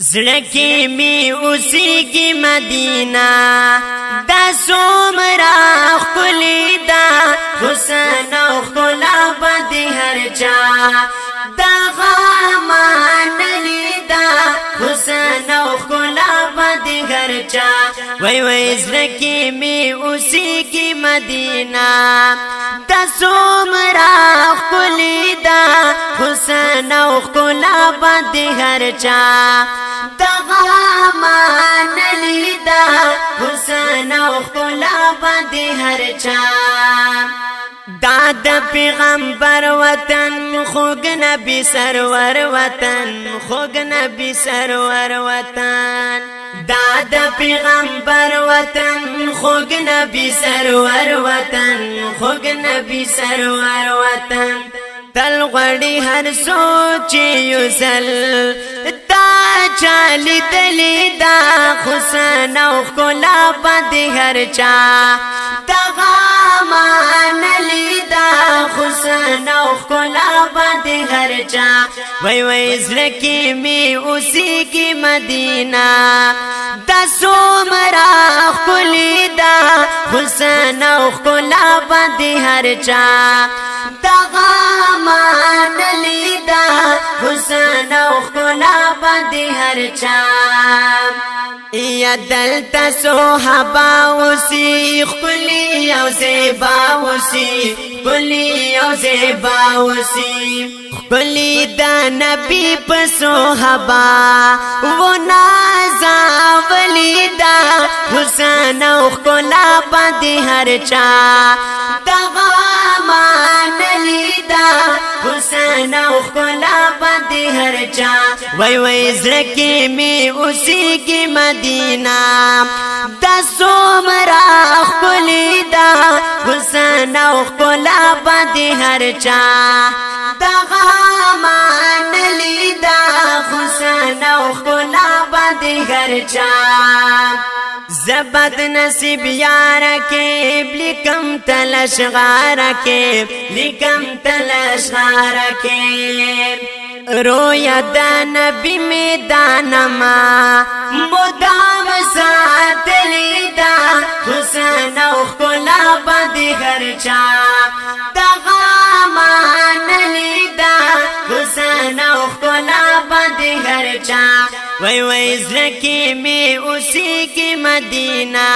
زړکی می اوسی کی مدینہ دا سومرا خلی دا حسن او خلا بد هر چا دا غامان لیدا حسن او خلا بد هر چا وای وای زړکی می اوسی کی مدینہ دا سومرا خلی دا حسن او خلا بد هر چا دغامان لیدا حسن او خلا بد هر چا داد پیغمبر وطن خوگ نبی سرور وطن خوگ نبی سرور وطن داد پیغمبر وطن خوگ نبی سرور وطن خوگ نبی سرور وطن تل غړي هر سوچ یوسل چالی دلی دا حسن او خلا بد هر چا دغامان لیدا حسن او خلا بد هر چا وای وای زړکی می اوسی کی مدینہ دا سومرا خلی دا حسن او خلا بد هر چا دغامان لیدا حسن او خلا بد هر چا یا دلتا صحابا وسی خلی او زیبا وسی خلی او زیبا وسی خلی دا نبی پا صحابا و نازا ولی دا حسن او خلا بد هر چا دغامان لیدا حسن او خلا بد هر چا وای وای زړکی می اوسی کی مدینہ دا سومرا خلی دا حسن او خلا بد هر چا دغامان لیدا حسن او خلا بد هر چا زبد نصیب یار کے لکم تلش غار کے لکم تلش غار کے رویا دا نبی میدانما مدام ساتھ لیدا حسن او خلا بد هر چا دغامان لیدا حسن او خلا بد هر چا وای وای زړکی می اوسی کی مدینہ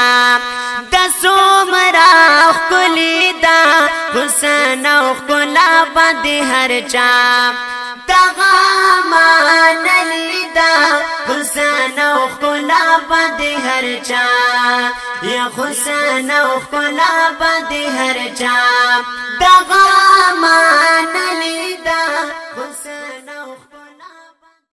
دا سومرا خلی دا حسن او خلا بد هر چا دغامان لیدا حسن او خلا بد هر چا یا حسن او خلا بد هر چا دغامان